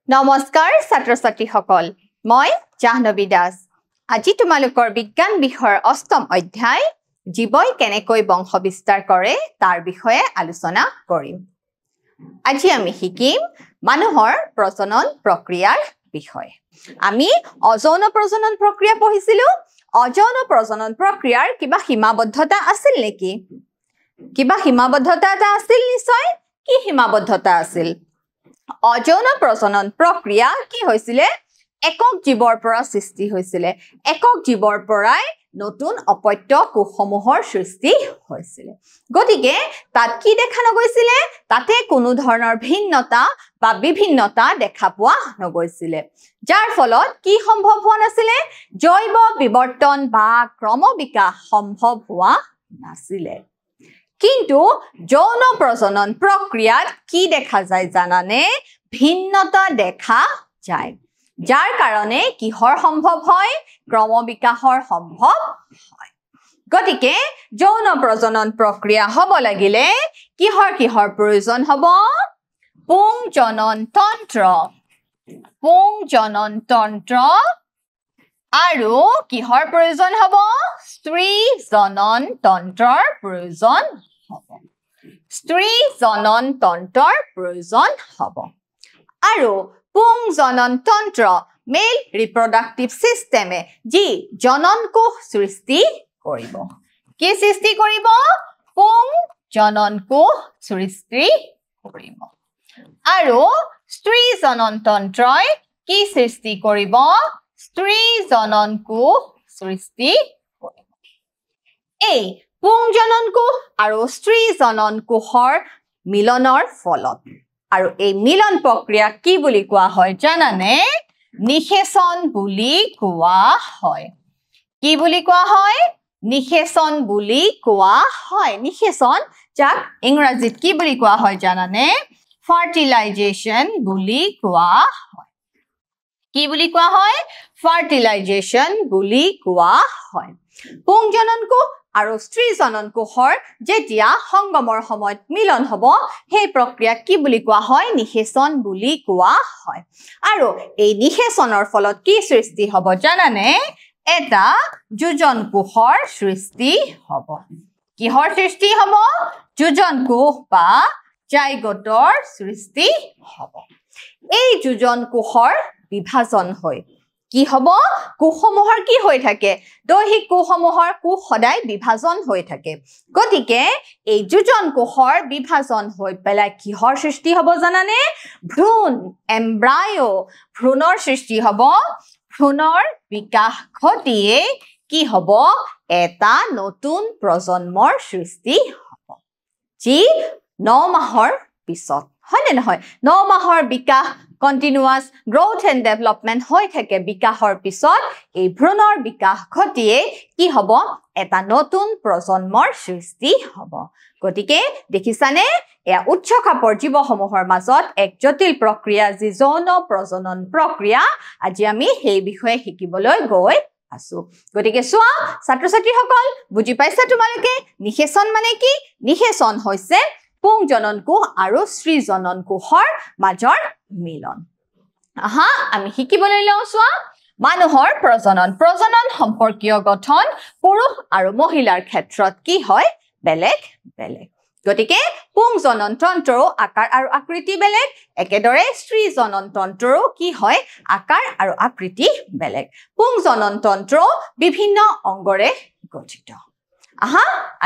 নমস্কাৰ ছাত্ৰ ছাত্ৰীসকল মই জাহ্নবী দাস আজি তোমালোকৰ বিজ্ঞান বিষয়ৰ অষ্টম অধ্যায় জীৱই কেনেকৈ বংশ বিস্তাৰ কৰে তাৰ বিষয়ে আলোচনা কৰিম আজি আমি শিকিম মানুহৰ প্ৰজনন প্ৰক্ৰিয়াৰ বিষয়ে আমি অযৌন প্ৰজনন প্ৰক্ৰিয়া পঢ়িছিলো অযৌন প্ৰজনন প্ৰক্ৰিয়াৰ কিবা সীমাবদ্ধতা আছিল নেকি কিবা সীমাবদ্ধতা আছিল নিশ্চয় কি সীমাবদ্ধতা আছিল অযৌন প্ৰজনন প্ৰক্ৰিয়া কি হৈছিল একক জীৱৰ পৰা সৃষ্টি হৈছিল একক জীৱৰ পৰাই নতুন অপত্য কোষসমূহৰ সৃষ্টি হৈছিল গতিকে তাত কি দেখা নগৈছিল তাতে কোনো ধৰণৰ ভিন্নতা বা বিভিন্নতা দেখা পোৱা নগৈছিল যাৰ ফলত কি সম্ভৱ হোৱা নাছিল জৈৱ বিৱৰ্তন বা ক্ৰম বিকাশ সম্ভৱ হোৱা নাছিল কিন্তু যৌন প্ৰজনন প্ৰক্ৰিয়াত কি দেখা যায় জানানে ভিন্নতা দেখা যায় যাৰ কাৰণে কিহৰ সম্ভৱ হয় ক্ৰম বিকাশৰ সম্ভৱ হয় গতিকে যৌন প্ৰজনন প্ৰক্ৰিয়া হ'ব লাগিলে কিহৰ প্ৰয়োজন হ'ব পুংজনন তন্ত্ৰ আৰু কিহৰ প্ৰয়োজন হ'ব স্ত্ৰী জনন তন্ত্ৰৰ প্ৰয়োজন হ'ব স্ত্ৰী জনন তন্ত্ৰৰ প্ৰয়োজন হ'ব আৰু পুংজনন তন্ত্ৰ মেল ৰিপ্ৰডাক্টিভ সিস্টেমে যি জনন কোষ সৃষ্টি কৰিব কি সৃষ্টি কৰিব পুংজনন কোষ সৃষ্টি কৰিব আৰু স্ত্ৰী জনন তন্ত্ৰই কি সৃষ্টি কৰিব স্ত্ৰী জনন কোষ সৃষ্টি কৰিব এই পুংজনন কোষ আৰু স্ত্ৰী জনন কোষৰ মিলনৰ ফলত আৰু এই মিলন প্ৰক্ৰিয়া কি বুলি কোৱা হয় জানানে নিষেচন বুলি কোৱা হয় কি বুলি কোৱা হয় নিষেচন বুলি কোৱা হয় নিষেচন যাক ইংৰাজীত কি বুলি কোৱা হয় জানানে ফাৰ্টিলাইজেশ্যন বুলি কোৱা হয় কি বুলি কোৱা হয় ফাৰ্টিলাইজেশ্যন বুলি কোৱা হয় পুংজনন কোষ আৰু স্ত্ৰী জনন কোষৰ যেতিয়া সংগমৰ সময়ত মিলন হ'ব সেই প্ৰক্ৰিয়াক কি বুলি কোৱা হয় নিষেচন বুলি কোৱা হয় আৰু এই নিষেচনৰ ফলত কি সৃষ্টি হ'ব জানানে এটা যোজন কোষৰ সৃষ্টি হ'ব কিহৰ সৃষ্টি হ'ব যোজন কোষ বা জাইগোটৰ সৃষ্টি হ'ব এই যোজন কোষৰ বিভাজন হয় কি হ'ব কোষসমূহৰ কি হৈ থাকে দৈহিক কোষসমূহৰ কোষ সদায় বিভাজন হৈ থাকে গতিকে এই যোজন কোষৰ বিভাজন হৈ পেলাই কিহৰ সৃষ্টি হ'ব জানানে ভ্ৰূণ এমব্ৰায়ো ভ্ৰূণৰ সৃষ্টি হ'ব ভ্ৰূণৰ বিকাশ ঘটিয়ে কি হ'ব এটা নতুন প্ৰজন্মৰ সৃষ্টি হ'ব যি 9 মাহৰ পিছত হয়নে নহয় 9 মাহৰ বিকাশ continuous growth and development হৈ থাকে বিকাশৰ পিছত এই ভ্ৰূণৰ বিকাশ ঘটিয়ে কি হ'ব এটা নতুন প্ৰজন্মৰ সৃষ্টি হ'ব গতিকে দেখিছানে এয়া উচ্চ খাপৰ জীৱসমূহৰ মাজত এক জটিল প্ৰক্ৰিয়া যি যৌন প্ৰজনন প্ৰক্ৰিয়া আজি আমি সেই বিষয়ে শিকিবলৈ গৈ আছো গতিকে চোৱা ছাত্ৰ ছাত্ৰীসকল বুজি পাইছা তোমালোকে নিষেচন মানে কি নিষেচন হৈছে পুংজনন কোষ আৰু স্ত্ৰী জনন কোষৰ মাজৰ মিলন আমি শিকিবলৈ লওঁ চোৱা মানুহৰ প্ৰজনন সম্পৰ্কীয় গঠন পুৰুষ আৰু মহিলাৰ ক্ষেত্ৰত কি হয় বেলেগ বেলেগ গতিকে পুংজনন তন্ত্ৰৰো আকাৰ আৰু আকৃতি বেলেগ একেদৰে স্ত্ৰী জনন তন্ত্ৰৰো কি হয় আকাৰ আৰু আকৃতি বেলেগ পুংজনন তন্ত্ৰ বিভিন্ন অংগৰে গঠিত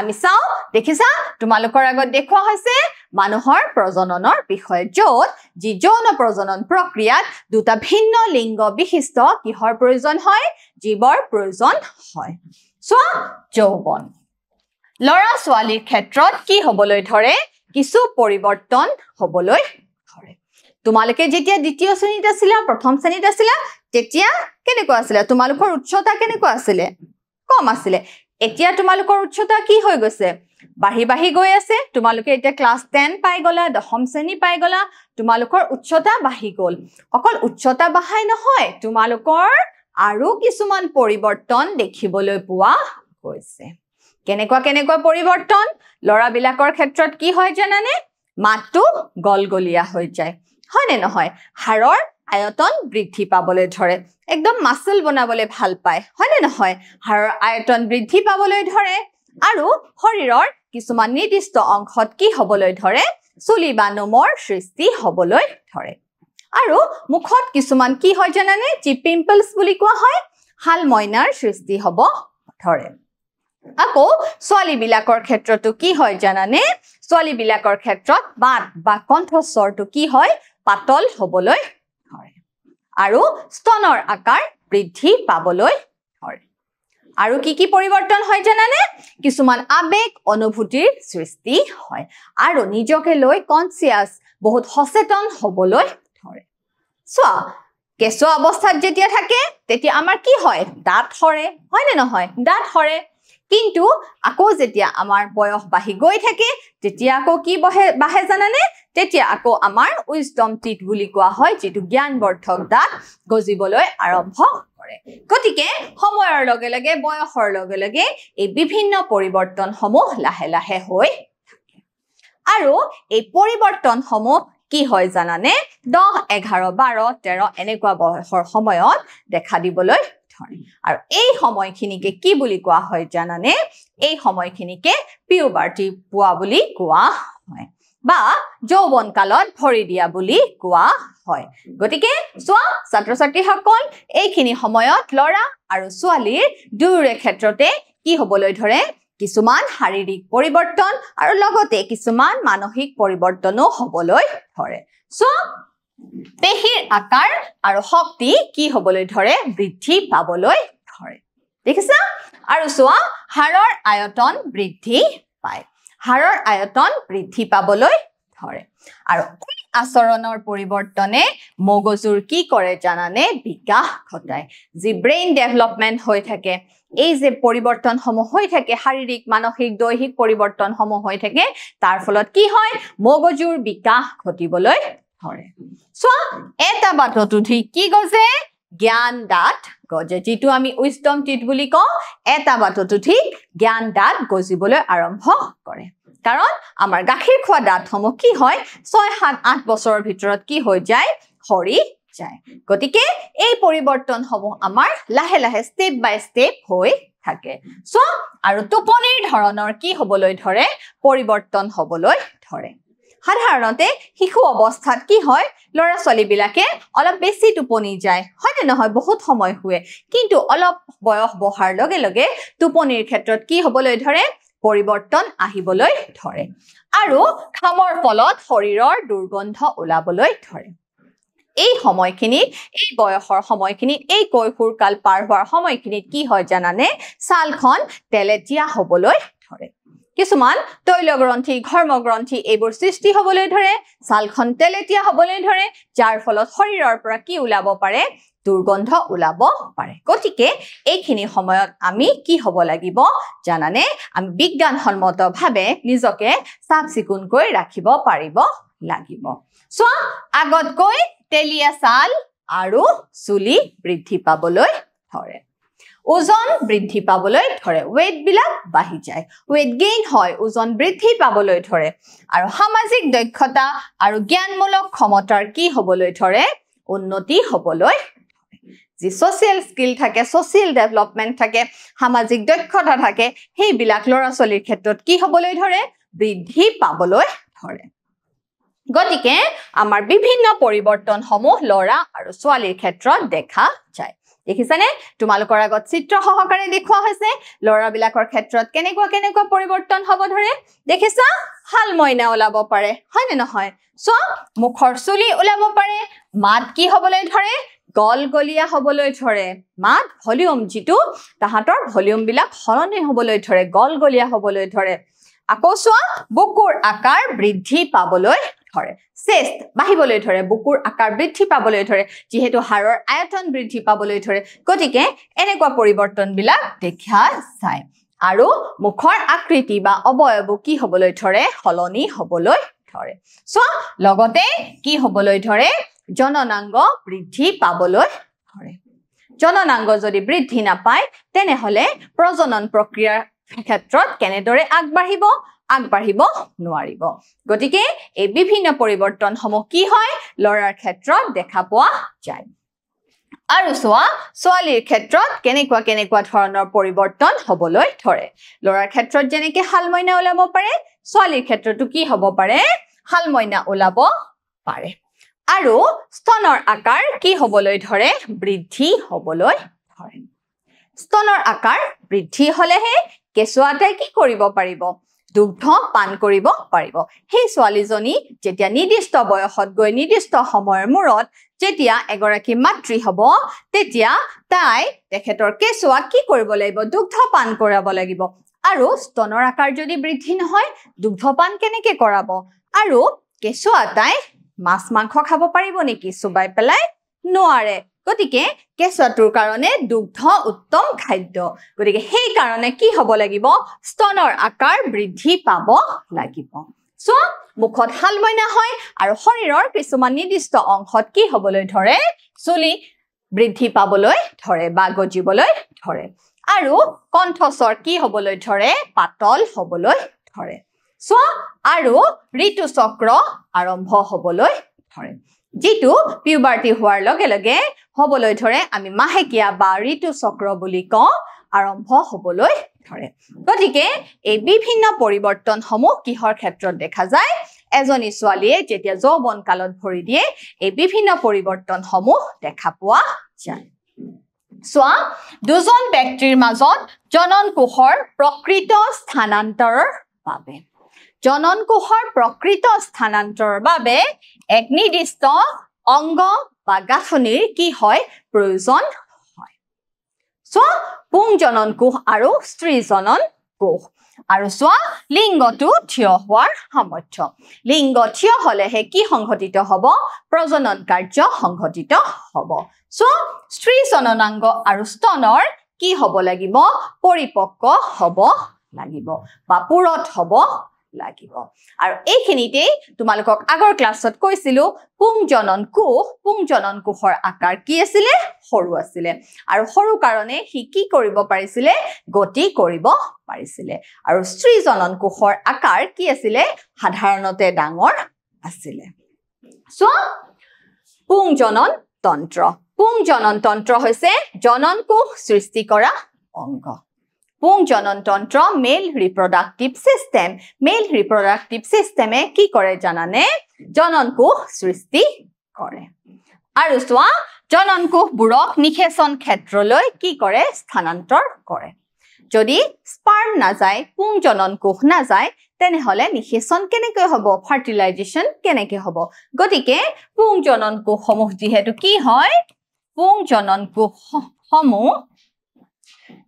আমি চাও দেখিছা তোমালোকৰ আগত দেখুৱা হৈছে মানুহৰ প্ৰজননৰ বিষয়ে য'ত যি যৌন প্ৰজনন প্ৰক্ৰিয়াত দুটা ভিন্ন লিংগ বিশিষ্ট কিহৰ প্ৰয়োজন হয় জীৱৰ প্ৰয়োজন হয় চোৱা যৌৱন ল'ৰা ছোৱালীৰ ক্ষেত্ৰত কি হ'বলৈ ধৰে কিছু পৰিৱৰ্তন হ'বলৈ ধৰে তোমালোকে যেতিয়া দ্বিতীয় শ্ৰেণীত আছিলা প্ৰথম শ্ৰেণীত আছিলা তেতিয়া কেনেকুৱা আছিল তোমালোকৰ উচ্চতা কেনেকুৱা আছিল কম আছিল এতিয়া তোমালোকৰ উচ্চতা কি হৈ গৈছে বাঢ়ি গৈ আছে তোমালোকে এতিয়া ক্লাস 10 পাই গলা দশম শ্ৰেণী পাই গলা তোমালোকৰ উচ্চতা বাঢ়ি গল অকল উচ্চতা বাঢ়াই নহয় তোমালোকৰ আৰু কিছুমান পৰিৱৰ্তন দেখিবলৈ পোৱা গৈছে কেনেকুৱা পৰিৱৰ্তন লৰাবিলাকৰ ক্ষেত্ৰত কি হয় জানানে মাতটো গলগলিয়া হৈ যায় হয়নে নহয় হাড়ৰ আয়তন বৃদ্ধি পাবলৈ ধৰে একদম মাসল বনাবলৈ ভাল পায় হয়নে নহয় হাড়ৰ আয়তন বৃদ্ধি পাবলৈ ধৰে আৰু শৰীৰৰ কিছুমান নিৰ্দিষ্ট অংশত কি হ'বলৈ ধৰে চুলি বা নোমৰ সৃষ্টি হ'বলৈ ধৰে আৰু মুখত কিছুমান কি হয় জানানে যি পিম্পলছ বুলি কোৱা হয় হাল মইনাৰ সৃষ্টি হ'ব ধৰে আকৌ ছোৱালী বিলাকৰ ক্ষেত্ৰতো কি হয় জানানে ছোৱালী বিলাকৰ ক্ষেত্ৰত বাত বা কণ্ঠস্বৰটো কি হয় পাতল হ'বলৈ ধৰে আৰু স্তনৰ আকাৰ বৃদ্ধি পাবলৈ ধৰে আৰু কি পৰিৱৰ্তন হয় জানানে কিছুমান আবেগ অনুভূতিৰ সৃষ্টি হয় আৰু নিজকে লৈ কনসিয়াস বহুত সচেতন হ'বলৈ ধৰে সোৱা কেঁচুৱা অৱস্থাত যেতিয়া থাকে তেতিয়া আমাৰ কি হয় দাঁত সৰে হয় নে নহয় দাঁত সৰে কিন্তু আকৌ যেতিয়া আমাৰ বয়স বাঢ়ি গৈ থাকে তেতিয়া আকৌ কি বাঢ়ে জানানে তেতিয়া আকৌ আমাৰ উইজডম টিথ বুলি কোৱা হয় যেটো জ্ঞানবৰ্ধক দাঁত গজিবলৈ আৰম্ভ কৰে গতিকে সময়ৰ লগে লগে বয়সৰ লগে লগে এই বিভিন্ন পৰিৱৰ্তন সমূহ লাহে লাহে হৈ থাকে আৰু এই পৰিৱৰ্তন সমূহ কি হয় জানানে 10 11 12 13 এনেকুৱা বয়সৰ সময়ত দেখা দিবলৈ ধৰে আৰু এই সময়খিনিকে কি বুলি কোৱা হয় জানানে এই সময়খিনিকে পিউবাৰ্টি পোৱা বুলি কোৱা হয় বা যৌৱন কালত ভৰি দিয়া বুলি কোৱা হয় গতিকে সোৱা ছাত্ৰ ছাত্ৰীসকল এইখিনি সময়ত লৰা আৰু ছোৱালীৰ দুয়োৰে ক্ষেত্ৰতে কি হ'বলৈ ধৰে কিছুমান শাৰীৰিক পৰিৱৰ্তন আৰু লগতে কিছুমান মানসিক পৰিৱৰ্তনো হ'বলৈ ধৰে সোৱা পেশীৰ আকাৰ আৰু শক্তি কি হ'বলৈ ধৰে বৃদ্ধি পাবলৈ ধৰে দেখিছা আৰু সোৱা হাড়ৰ আয়তন বৃদ্ধি পায় হাড়ৰ আয়তন বৃদ্ধি পাবলৈ ধৰে আৰু এই আচৰণৰ পৰিৱৰ্তনে মগজুৰ কি কৰে জানানে বিকাশ ঘটায় যি ব্ৰেইন ডেভেলপমেন্ট হৈ থাকে এই যে পৰিৱৰ্তন সমূহ হৈ থাকে শাৰীৰিক মানসিক দৈহিক পৰিৱৰ্তন সমূহ হৈ থাকে তাৰ ফলত কি হয় মগজুৰ বিকাশ ঘটিবলৈ ধৰে সোৱা এটা বাটত উঠি কি গজে জ্ঞান দাঁত গজে যেটো আমি উইজডম টিথ বুলি কওঁ এটা বাটত উঠি জ্ঞান দাঁত গজিবলৈ আৰম্ভ কৰে কাৰণ আমাৰ গাখীৰ খোৱা দাঁতসমূহ কি হয় 6 7 8 বছৰৰ ভিতৰত কি হৈ যায় সৰি যায় গতিকে এই পৰিৱৰ্তন সমূহ আমাৰ লাহে লাহে স্টেপ বাই স্টেপ হৈ থাকে সো আৰু টোপনিৰ ধৰণৰ কি হ'বলৈ ধৰে পৰিৱৰ্তন হ'বলৈ ধৰে সাধাৰণতে শিশু অৱস্থাত কি হয় লৰা ছোৱালী বিলাকে অলপ বেছি টোপনি যায় হয় নে নহয় বহুত সময় শুৱে কিন্তু অলপ বয়স বহাৰ লগে লগে টোপনিৰ ক্ষেত্ৰত কি হ'বলৈ ধৰে পৰিৱৰ্তন আহিবলৈ ধৰে আৰু খামৰ ফলত শৰীৰৰ দুৰ্গন্ধ ওলাবলৈ ধৰে এই সময়খিনিত এই বয়সৰ সময়খিনিত এই কৈশোৰ কাল পাৰ হোৱাৰ সময়খিনিত কি হয় জানানে ছালখন তেলেতীয়া হ'বলৈ ধৰে কিছুমান তৈলগ্ৰন্থি ঘৰ্মগ্ৰন্থি এইবোৰ সৃষ্টি হ'বলৈ ধৰে ছালখন তেলেতীয়া হ'বলৈ ধৰে যাৰ ফলত শৰীৰৰ পৰা কি ওলাব পাৰে দুৰ্গন্ধ ওলাব পাৰে গতিকে এইখিনি সময়ত আমি কি হ'ব লাগিব জানানে আমি বিজ্ঞানসন্মতভাৱে নিজকে চাফ চিকুণকৈ ৰাখিব পাৰিব লাগিব সো আগতকৈ তেলিয়া ছাল আৰু চুলি বৃদ্ধি পাবলৈ ধৰে ওজন বৃদ্ধি পাবলৈ ধৰে ওয়েট বিলাক বাঢ়ি যায় ওয়েট গেইন হয় ওজন বৃদ্ধি পাবলৈ ধৰে আৰু সামাজিক দক্ষতা আৰু জ্ঞানমূলক ক্ষমতাৰ কি হ'বলৈ ধৰে উন্নতি হ'বলৈ যি সোশ্যাল স্কিল থাকে সোশ্যাল ডেভেলপমেন্ট থাকে সামাজিক দক্ষতা থাকে সেইবিলাক লৰা ছোৱালীৰ ক্ষেত্ৰত কি হ'বলৈ ধৰে বৃদ্ধি পাবলৈ ধৰে গতিকে আমাৰ বিভিন্ন পৰিৱৰ্তন সমূহ লৰা আৰু ছোৱালীৰ ক্ষেত্ৰত দেখা যায় দেখিছানে তোমালোকৰ আগত চিত্ৰ সহকাৰে দেখুৱা হৈছে লৰা বিলাকৰ ক্ষেত্ৰত কেনেকুৱা পৰিৱৰ্তন হ'ব ধৰে দেখিছা হাল মইনা ওলাব পাৰে হয় নে নহয় সো মুখৰ চুলি ওলাব পাৰে মাত কি হ'বলৈ ধৰে গলগলিয়া হ'বলৈ ধৰে মাত ভলিউম যেটো তাহাতৰ ভলিউম বিলাক হৰণি হ'বলৈ ধৰে গলগলিয়া হ'বলৈ ধৰে আকৌ সোৱা বুকুৰ আকাৰ বৃদ্ধি পাবলৈ ধৰে চেষ্ট বাঢ়িবলৈ ধৰে বুকুৰ আকাৰ বৃদ্ধি পাবলৈ ধৰে যেহেতু হাড়ৰ আয়তন বৃদ্ধি পাবলৈ ধৰে গতিকে এনেকুৱা পৰিৱৰ্তন বিলাক দেখা যায় আৰু মুখৰ আকৃতি বা অবয়ব কি হ'বলৈ ধৰে হলনি হ'বলৈ ধৰে সো লগতে কি হ'বলৈ ধৰে জননাংগ বৃদ্ধি পাবলৈ ধৰে জননাংগ যদি বৃদ্ধি নাপায় তেনেহলে প্ৰজনন প্ৰক্ৰিয়াৰ ক্ষেত্ৰত কেনেদৰে আগবাঢ়িব নোৱাৰিব গতিকে এই বিভিন্ন পৰিৱৰ্তন সমূহ কি হয় লৰাৰ ক্ষেত্ৰত দেখা পোৱা যায় আৰু ছোৱালীৰ ক্ষেত্ৰত কেনেকুৱা ধৰণৰ পৰিৱৰ্তন হ'বলৈ ধৰে লৰাৰ ক্ষেত্ৰত যেনেকে হালমইনা ওলাব পাৰে ছোৱালীৰ ক্ষেত্ৰতো কি হ'ব পাৰে হালমইনা ওলাব পাৰে আৰু স্তনৰ আকাৰ কি হ'বলৈ ধৰে বৃদ্ধি হ'বলৈ ধৰে স্তনৰ আকাৰ বৃদ্ধি হলেহে কেঁচুৱাটাই কি কৰিব পাৰিব দুগ্ধ পান কৰিব পাৰিব সেই ছোৱালীজনী যেতিয়া নিৰ্দিষ্ট বয়সত গৈ নিৰ্দিষ্ট সময়ৰ মূৰত যেতিয়া এগৰাকী মাতৃ হ'ব তেতিয়া তাই তেখেতৰ কেঁচুৱাক কি কৰিব লাগিব দুগ্ধ পান কৰাব লাগিব আৰু স্তনৰ আকাৰ যদি বৃদ্ধি নহয় দুগ্ধ পান কেনেকৈ কৰাব আৰু কেঁচুৱাটাই মাছ মাংস খাব পাৰিব নেকি চুবাই পেলাই নোৱাৰে গতিকে কেঁচুৱাটোৰ কাৰণে দুগ্ধ উত্তম খাদ্য গতিকে সেই কাৰণে কি হ'ব লাগিব স্তনৰ আকাৰ বৃদ্ধি পাব লাগিব মুখত হালমইনা হয় আৰু শৰীৰৰ কিছুমান নিৰ্দিষ্ট অংশত কি হ'বলৈ ধৰে চুলি বৃদ্ধি পাবলৈ ধৰে বা গজিবলৈ ধৰে আৰু কণ্ঠস্বৰ কি হ'বলৈ ধৰে পাতল হ'বলৈ ধৰে আৰু ঋতু চক্ৰ আৰম্ভ হ'বলৈ ধৰে যেটো পিউবাৰ্টি হোৱাৰ লগে লগে হ'বলৈ ধৰে আমি মাহেকিয়া বা ঋতু চক্ৰ বুলি কওঁ আৰম্ভ হ'বলৈ ধৰে গতিকে এই বিভিন্ন পৰিৱৰ্তনসমূহ কিহৰ ক্ষেত্ৰত দেখা যায় এজনী ছোৱালীয়ে যেতিয়া যৌৱন কালত ভৰি দিয়ে এই বিভিন্ন পৰিৱৰ্তনসমূহ দেখা পোৱা যায় দুজন ব্যক্তিৰ মাজত জনন কোষৰ প্ৰকৃত স্থানান্তৰৰ বাবে জনন কোষৰ প্ৰকৃত স্থানান্তৰৰ বাবে এক নিৰ্দিষ্ট অংগ বা গাঁথনিৰ কি হয় প্ৰয়োজন হয় পুং জনন কোষ আৰু স্ত্ৰী জনন কোষ আৰু লিংগটো থিয় হোৱাৰ সামৰ্থ্য লিংগ থিয় হলেহে কি সংঘটিত হ'ব প্ৰজনন কাৰ্য সংঘটিত হ'ব স্ত্ৰী জননাংগ আৰু স্তনৰ কি হ'ব লাগিব পৰিপক্ক হ'ব লাগিব বা পুৰত হ'ব লাগিব আৰু এইখিনিতে তোমালোকক আগৰ ক্লাছত কৈছিলো পুং জনন কোষৰ আকাৰ কি আছিল সৰু আছিল আৰু সৰু কাৰণে হি কি কৰিব পাৰিছিল গতি কৰিব পাৰিছিল আৰু স্ত্ৰী জনন কোষৰ আকাৰ কি আছিল সাধাৰণতে ডাঙৰ আছিল পুং জনন তন্ত্ৰ হৈছে জনন কোষ সৃষ্টি কৰা অংগ পুং জনন তন্ত্ৰ মেল ৰিপ্ৰডাক্টিভ সিস্টেমে কি কৰে জানানে জনন কোষ সৃষ্টি কৰে আৰু জনন কোষবোৰক নিষেচন ক্ষেত্ৰলৈ কি কৰে স্থানান্তৰ কৰে যদি স্পাৰ্ম নাযায় পুং জনন কোষ নাযায় তেনেহলে নিষেচন কেনেকৈ হ'ব ফাৰ্টিলাইজেশ্যন কেনেকৈ হ'ব গতিকে পুং জনন কোষসমূহ যেহেতু কি হয় পুং জনন কোষসমূহ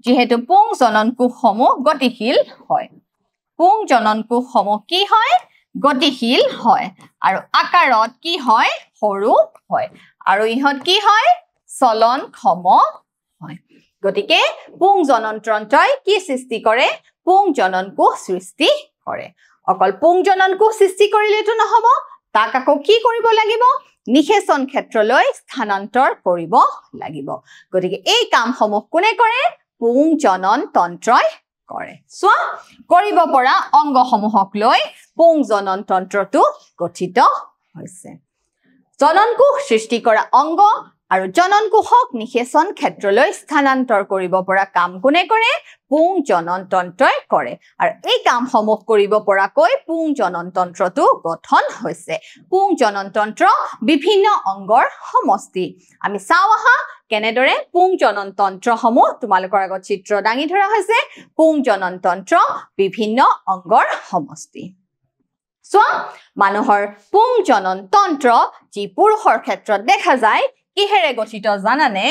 যেহেতু পুং জনন কোষসমূহ গতিশীল হয় পুং জনন কোষসমূহ কি হয় গতিশীল হয় আৰু আকাৰত কি হয় সৰু হয় আৰু ইহত কি হয় চলনক্ষম হয় গতিকে পুং জনন তন্ত্ৰই কি সৃষ্টি কৰে পুং জনন কোষ সৃষ্টি কৰে অকল পুং জনন কোষ সৃষ্টি কৰিলেতো নহব তাক আকৌ কি কৰিব লাগিব নিষেচন ক্ষেত্ৰলৈ স্থানান্তৰ কৰিব লাগিব গতিকে এই কামসমূহ কোনে কৰে পুং জনন তন্ত্ৰই কৰে কৰিব পৰা অংগসমূহক লৈ পুং জনন তন্ত্ৰটো গঠিত হৈছে জনন কোষ সৃষ্টি কৰা অংগ আৰু জনন কোষক নিষেচন ক্ষেত্ৰলৈ স্থানান্তৰ কৰিব পৰা কাম কোনে কৰে পুং জনন তন্ত্ৰই কৰে আৰু এই কামসমূহ কৰিব পৰাকৈ পুং জনন তন্ত্ৰটো গঠন হৈছে পুং জনন তন্ত্ৰ বিভিন্ন অংগৰ সমষ্টি আমি চাওঁ আহা কেনেদৰে পুং জনন তন্ত্ৰসমূহ তোমালোকৰ আগত চিত্ৰ দাঙি ধৰা হৈছে পুং জনন তন্ত্ৰ বিভিন্ন অংগৰ সমষ্টি মানুহৰ পুং জনন তন্ত্ৰ যি পুৰুষৰ ক্ষেত্ৰত দেখা যায় কিহেৰে গঠিত জানানে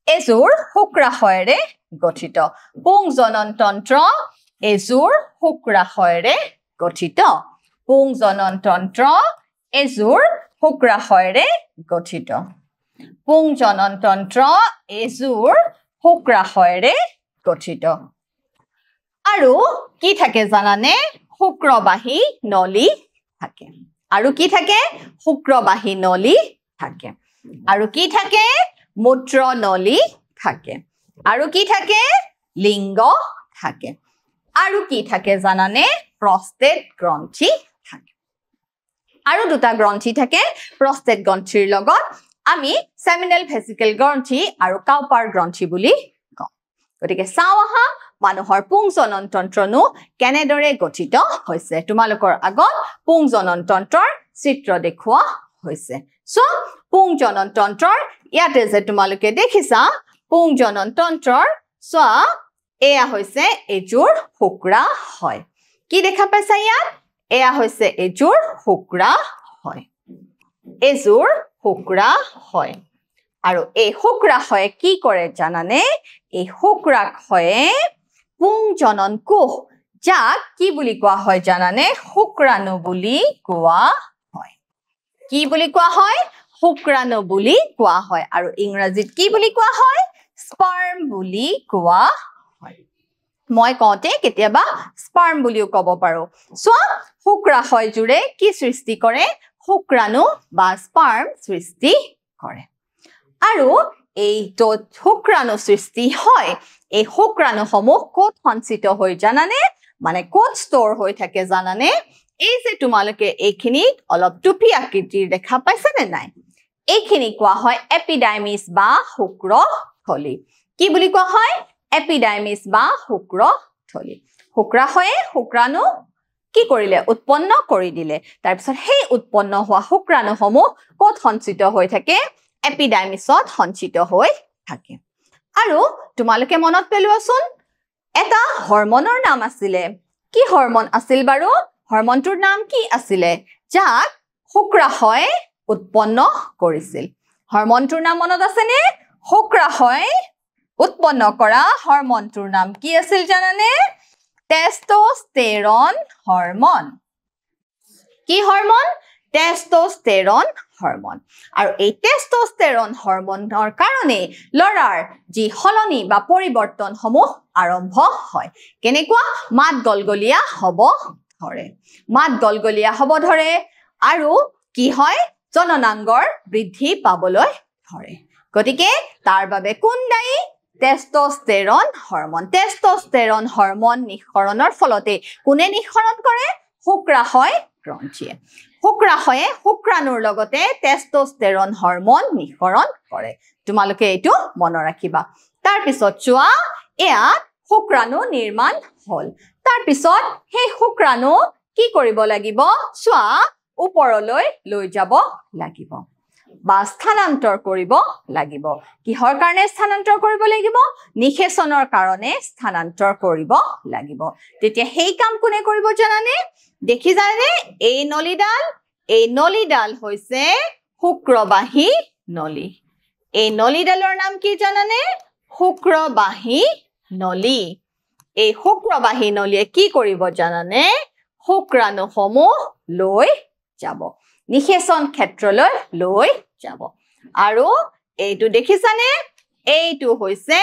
এজোৰ শুক্ৰাশয়েৰে গঠিত পুং জনন তন্ত্ৰ এজোৰ শুক্ৰাশয়েৰে গঠিত পুং জনন তন্ত্ৰ এজোৰ শুক্ৰাশয়েৰে গঠিত পুং জনন তন্ত্ৰ এজোৰ শুক্ৰাশয়েৰে গঠিত আৰু কি থাকে জানানে শুক্ৰবাহী নলী থাকে আৰু কি থাকে শুক্ৰবাহী নলী থাকে আৰু কি থাকে মূত্ৰ নলী থাকে আৰু কি থাকে লিংগ থাকে আৰু কি থাকে জানানে প্ৰস্টেট গ্ৰন্থি থাকে আৰু দুটা গ্ৰন্থি থাকে প্ৰস্টেট গ্ৰন্থিৰ লগত আমি সেমিনেল ভেসিকল গ্ৰন্থি আৰু কাউপাৰ গ্ৰন্থি বুলি কওঁ গতিকে চাও আহা মানুহৰ পুংজনন তন্ত্ৰনো কেনেদৰে গঠিত হৈছে তোমালোকৰ আগত পুংজনন তন্ত্ৰৰ চিত্ৰ দেখুৱা হৈছে সো পুংজনন তন্ত্ৰৰ ইয়াতে যে তোমালোকে দেখিছা পুংজনন তন্ত্ৰৰ সোৱা এয়া হৈছে এজোৰ শুক্ৰা হয় কি দেখা পাইছা ইয়াত এয়া হৈছে এজোৰ শুক্ৰা হয় এজোৰ শুক্ৰা হয় আৰু এই শুক্ৰা হয় কি কৰে জানানে এই শুক্ৰাক হয় পুংজনন কোষ যাক কি বুলি কোৱা হয় জানানে শুক্ৰাণু বুলি কোৱা হয় কি বুলি কোৱা হয় শুক্ৰাণু বুলি কোৱা হয় আৰু ইংৰাজীত কি বুলি কোৱা হয় স্পাৰ্ম বুলি কোৱা হয় মই কওঁতে কেতিয়াবা স্পাৰ্ম বুলিও ক'ব পাৰো সো শুক্ৰা হয় জুৰে কি সৃষ্টি কৰে শুক্ৰাণু বা স্পাৰ্ম সৃষ্টি কৰে আৰু এই শুক্ৰাণু সৃষ্টি হয় এই শুক্ৰাণুসমূহ ক'ত সঞ্চিত হৈ জানানে মানে ক'ত ষ্টৰ হৈ থাকে জানানে এই যে তোমালোকে এইখিনিত অলপ টুপি আকৃতিৰ দেখা পাইছে নে নাই এইখিনি কোৱা হয় এপিডাৰ্মিছ বা শুক্ৰথলি কি বুলি কোৱা হয় এপিডাৰ্মিছ বা শুক্ৰথলি শুক্ৰা হয় শুক্ৰাণু কি কৰিলে উৎপন্ন কৰি দিলে তাৰ পিছত সেই উৎপন্ন হোৱা শুক্ৰাণুসমূহ ক'ত সঞ্চিত হৈ থাকে এপিডাৰ্মিছত সঞ্চিত হৈ থাকে আৰু তোমালোকে মনত পেলোৱাচোন এটা হৰমনৰ নাম আছিলে কি হৰমন আছিল বাৰু হৰমনটোৰ নাম কি আছিলে যাক শুক্ৰাশয় উৎপন্ন কৰিছিল হৰমনটোৰ নাম মনত আছেনে শুক্ৰাশয় উৎপন্ন কৰা হৰমনটোৰ নাম কি আছিল জানানে টেষ্টস্টেৰন হৰমন কি হৰমন টেষ্টস্টেৰন হৰমন আৰু এই টেষ্টস্টেৰন হৰমনৰ কাৰণে লৰাৰ যি হলনি বা পৰিৱৰ্তন সমূহ আৰম্ভ হয় কেনেকুৱা মাত গলগলিয়া হ'ব ধৰে আৰু কি হয় জননাংগৰ বৃদ্ধি পাবলৈ ধৰে গতিকে তাৰ বাবে কোন দায়ী টেষ্টস্টেৰন হৰমন নিঃসৰণৰ ফলতে কোনে নিঃসৰণ কৰে শুক্ৰাশয় গ্ৰন্থিয়ে শুক্ৰাশয়ে শুক্ৰাণুৰ লগতে টেষ্টস্টেৰন হৰমন নিঃসৰণ কৰে তোমালোকে এইটো মনত ৰাখিবা তাৰ পিছত চোৱা এয়া শুক্ৰাণু নিৰ্মাণ হল তাৰ পিছত সেই শুক্ৰাণু কি কৰিব লাগিব চোৱা ওপৰলৈ লৈ যাব লাগিব বা স্থানান্তৰ কৰিব লাগিব কিহৰ কাৰণে স্থানান্তৰ কৰিব লাগিব নিষেচনৰ কাৰণে স্থানান্তৰ কৰিব লাগিব তেতিয়া সেই কাম কোনে কৰিব জানানে দেখি জানে এই নলীডাল হৈছে শুক্ৰবাহী নলী এই নলীডালৰ নাম কি জানানে শুক্ৰবাহী নলী এই শুক্ৰবাহী নলীয়ে কি কৰিব জানানে শুক্ৰাণুসমূহ লৈ যাব নিষেচন ক্ষেত্ৰলৈ লৈ যাব আৰু এইটো দেখিছানে এইটো হৈছে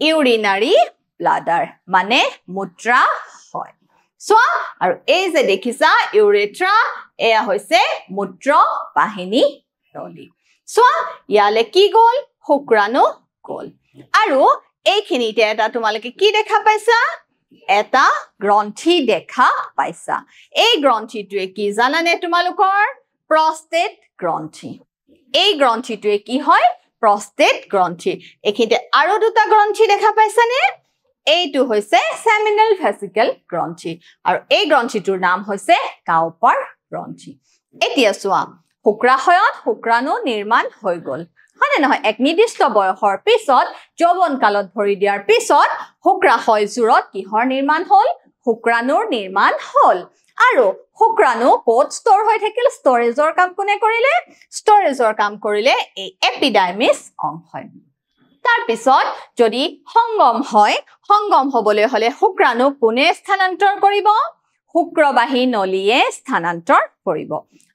ইউৰিনাৰী ব্লাডাৰ মানে মূত্ৰা হয় চোৱা আৰু এই যে দেখিছা ইউৰেথ্ৰা এয়া হৈছে মূত্ৰ বাহিনী নলী চোৱা ইয়ালে কি গল শুক্ৰাণু গল আৰু এইখিনিতে এটা তোমালোকে কি দেখা পাইছা এটা গ্ৰন্থি দেখা পাইছা এই গ্ৰন্থিটোৱে কি জানানে তোমালোকৰ প্ৰস্টেট গ্ৰন্থি এই গ্ৰন্থিটোৱে কি হয় প্ৰস্টেট গ্ৰন্থি এখিনিতে আৰু দুটা গ্ৰন্থি দেখা পাইছানে এইটো হৈছে সেমিনেল ভেসিকল গ্ৰন্থি আৰু এই গ্ৰন্থিটোৰ নাম হৈছে কাউপাৰ গ্ৰন্থি এতিয়া চোৱা শুক্ৰাশয়ত শুক্ৰাণু নিৰ্মাণ হৈ গল হয়নে নহয় এক নিৰ্দিষ্ট বয়সৰ পিছত যৌৱন কালত ভৰি দিয়াৰ পিছত শুক্ৰাশয় জোৰত কিহৰ নিৰ্মাণ হল শুক্ৰাণুৰ নিৰ্মাণ হল আৰু শুক্ৰাণু ক'ত ষ্টৰ হৈ থাকিল ষ্টৰেজৰ কাম কোনে কৰিলে ষ্টৰেজৰ কাম কৰিলে এই এপিডাৰ্মিছ অংশই তাৰ পিছত যদি সংগম হয় সংগম হ'বলৈ হলে শুক্ৰাণু কোনে স্থানান্তৰ কৰিব শুক্ৰবাহী নলীয়ে স্থানান্তৰ কৰিব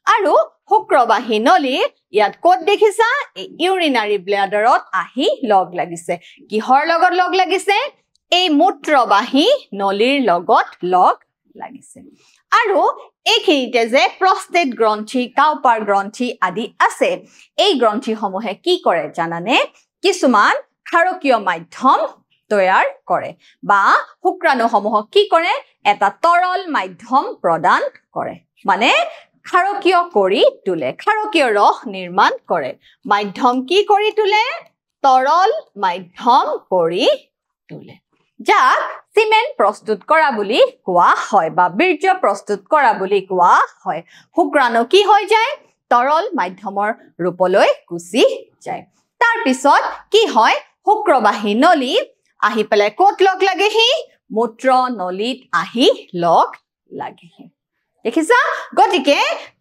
আৰু শুক্ৰবাহী নলী ইয়াত ক'ত দেখিছা এই ইউৰিনাৰী ব্লাডাৰত আহি লগ লাগিছে কিহৰ লগত লগ লাগিছে এই মূত্ৰবাহী নলীৰ লগত লগ লাগিছে আৰু এইখিনিতে যে প্ৰস্টেট গ্ৰন্থি কাউপাৰ গ্ৰন্থি আদি আছে এই গ্ৰন্থিসমূহে কি কৰে জানানে কিছুমান ক্ষাৰকীয় মাধ্যম তৈয়াৰ কৰে বা শুক্ৰাণুসমূহক কি কৰে এটা তৰল মাধ্যম প্ৰদান কৰে মানে ক্ষাৰকীয় কৰি তোলে ক্ষাৰকীয় ৰস নিৰ্মাণ কৰে মাধ্যম কি কৰি তোলে তৰল মাধ্যম কৰি তোলে যাক সিমেন্ট প্ৰস্তুত কৰা বুলি কোৱা হয় বা বীৰ্য প্ৰস্তুত কৰা বুলি কোৱা হয় শুক্ৰাণু কি হৈ যায় তৰল মাধ্যমৰ ৰূপলৈ গুচি যায় তাৰ পিছত কি হয় শুক্ৰবাহী নলী আহি পেলাই ক'ত লগ লাগেহি মূত্ৰ নলীত আহি লগ লাগেহি দেখিছা গতিকে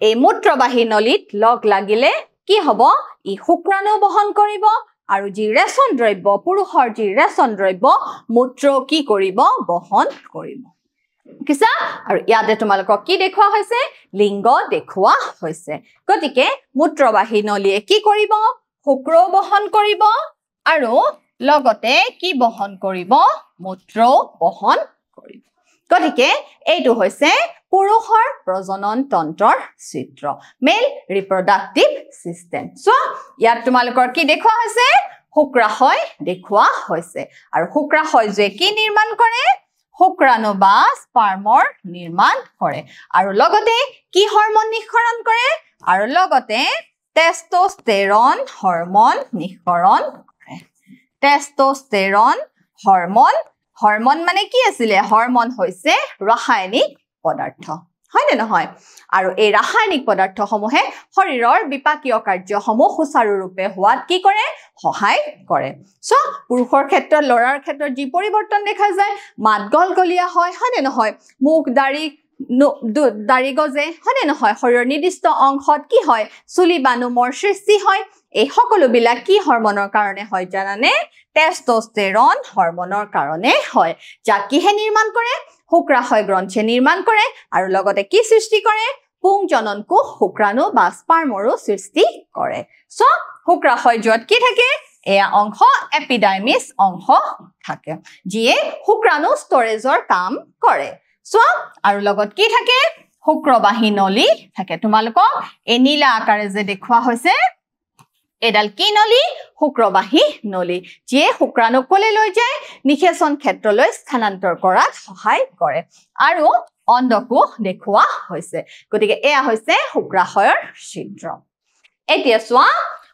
এই মূত্ৰবাহী নলীত লগ লাগিলে কি হ'ব ই শুক্ৰাণু বহন কৰিব আৰু যি ৰেচন দ্ৰব্য পুৰুষৰ যি ৰেচন দ্ৰব্য মূত্ৰ কি কৰিব বহন কৰিব কিছা আৰু ইয়াতে তোমালোকক কি দেখুৱা হৈছে লিংগ দেখুৱা হৈছে গতিকে মূত্ৰবাহী নলীয়ে কি কৰিব শুক্ৰ বহন কৰিব আৰু লগতে কি বহন কৰিব মূত্ৰ বহন কৰিব গতিকে এইটো হৈছে পুৰুষৰ প্ৰজনন তন্ত্ৰৰ চিত্ৰ মেল ৰিপ্ৰডাক্টিভ সিস্টেম সো ইয়াত তোমালোকৰ কি দেখুৱা হৈছে শুক্ৰাশয় দেখুৱা হৈছে আৰু শুক্ৰাশয়জে কি নিৰ্মাণ কৰে শুক্ৰাণু বা স্পাৰ্মৰ নিৰ্মাণ কৰে আৰু লগতে কি হৰমন নিঃসৰণ কৰে আৰু লগতে টেস্টোস্টেৰন হৰমন নিঃসৰণ কৰে টেস্টোস্টেৰন হৰমন মানে কি আছিল হৰমন হৈছে ৰাসায়নিক পদাৰ্থ হয় নে নহয় আৰু এই ৰাসায়নিক পদাৰ্থসমূহে শৰীৰৰ বিপাকীয় কাৰ্যসমূহ সুচাৰুৰূপে হোৱাত কি কৰে সহায় কৰে সো পুৰুষৰ ক্ষেত্ৰত লৰাৰ ক্ষেত্ৰত যি পৰিৱৰ্তন দেখা যায় মাত গলগলীয়া হয় নে নহয় মুখ দাড়ি গজে হয় নে নহয় শৰীৰৰ নিৰ্দিষ্ট অংশত কি হয় চুলি বা নোমৰ সৃষ্টি হয় এই সকলোবিলাক কি হৰমনৰ কাৰণে হয় জানানে টেস্টোস্টেৰন হৰমনৰ কাৰণে হয় যাক কিহে নিৰ্মাণ কৰে শুক্ৰাশয় গ্ৰন্থিয়ে নিৰ্মাণ কৰে আৰু লগতে কি সৃষ্টি কৰে পুংজনন কোষ শুক্ৰাণু বা স্পাৰ্মৰো সৃষ্টি কৰে সো শুক্ৰাশয় যত কি থাকে এয়া অংশ এপিডাৰ্মিছ অংশ থাকে যিয়ে শুক্ৰাণু ষ্টৰেজৰ কাম কৰে সো আৰু লগত কি থাকে শুক্ৰবাহী নলী থাকে তোমালোকক এই নীলা আকাৰে যে দেখুৱা হৈছে এডাল কি নলী শুক্ৰবাহী নলী যিয়ে শুক্ৰাণু কলে লৈ যায় নিষেচন ক্ষেত্ৰলৈ স্থানান্তৰ কৰাত সহায় কৰে আৰু অণ্ডকো দেখুৱা হৈছে গতিকে এয়া হৈছে শুক্ৰাশয়ৰ চিত্ৰ এতিয়া চোৱা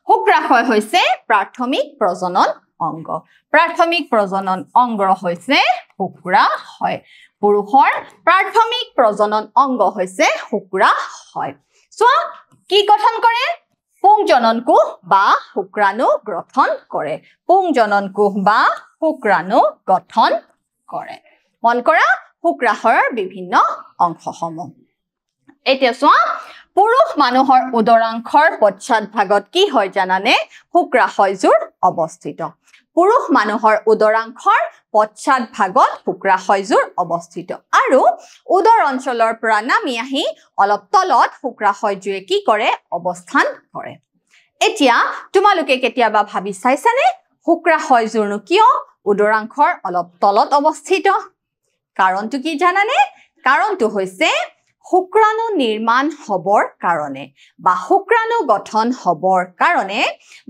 শুক্ৰাশয় হৈছে প্ৰাথমিক প্ৰজনন অংগ প্ৰাথমিক প্ৰজনন অংগ হৈছে শুক্ৰাশয় পুৰুষৰ প্ৰাথমিক প্ৰজনন অংগ হৈছে শুক্ৰাশয় চোৱা কি গঠন কৰে পুংজনন কোষ বা শুক্ৰাণু গঠন কৰে পুংজনন কোষ বা শুক্ৰাণু গঠন কৰে মন কৰা শুক্ৰাশয়ৰ বিভিন্ন অংশসমূহ এতিয়া চোৱা পুৰুষ মানুহৰ উদৰাংশৰ পশ্চাৎ ভাগত কি হয় জানানে শুক্ৰাশয়জোৰ অৱস্থিত পুৰুষ মানুহৰ উদৰাংশৰ পশ্চাৎ ভাগত শুক্ৰাশয়জোৰ অৱস্থিত আৰু উদৰ অঞ্চলৰ পৰা নামি আহি অলপ তলত শুক্ৰাশয়জোৰে কি কৰে অৱস্থান কৰে এতিয়া তোমালোকে কেতিয়াবা ভাবি চাইছানে শুক্ৰাশয়জোৰনো কিয় উদৰাংশৰ অলপ তলত অৱস্থিত কাৰণটো কি জানানে কাৰণটো হৈছে শুক্ৰাণু নিৰ্মাণ হবৰ কাৰণে বা শুক্ৰাণু গঠন হবৰ কাৰণে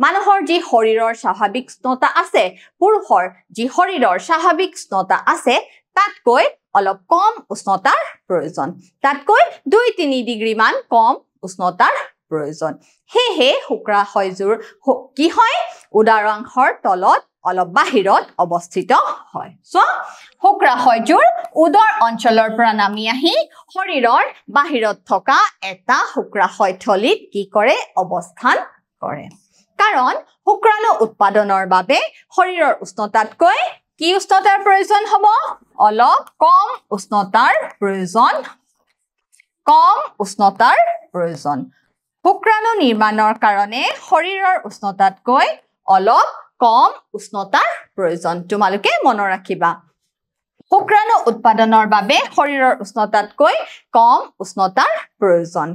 মানুহৰ যি শৰীৰৰ স্বাভাৱিক উষ্ণতা আছে পুৰুষৰ যি শৰীৰৰ স্বাভাৱিক উষ্ণতা আছে তাতকৈ অলপ কম উষ্ণতাৰ প্ৰয়োজন তাতকৈ 2-3 ডিগ্ৰী মান কম উষ্ণতাৰ প্ৰয়োজন হেহে শুক্ৰাশয়জোৰ কি হয় উদৰাংশৰ তলত অলপ বাহিৰত অৱস্থিত হয় সো শুক্ৰাশয়জোৰ উদৰ অঞ্চলৰ পৰা নামি আহি শৰীৰৰ বাহিৰত থকা এটা শুক্ৰাশয় থলীত কি কৰে অৱস্থান কৰে কাৰণ শুক্ৰাণু উৎপাদনৰ বাবে শৰীৰৰ উষ্ণতাতকৈ কি উষ্ণতাৰ প্ৰয়োজন হ'ব অলপ কম উষ্ণতাৰ প্ৰয়োজন শুক্ৰাণু নিৰ্মাণৰ কাৰণে শৰীৰৰ উষ্ণতাতকৈ অলপ কম উষ্ণতাৰ প্ৰয়োজন তোমালোকে মনত ৰাখিবা শুক্ৰাণু উৎপাদনৰ বাবে শৰীৰৰ উষ্ণতাতকৈ কম উষ্ণতাৰ প্ৰয়োজন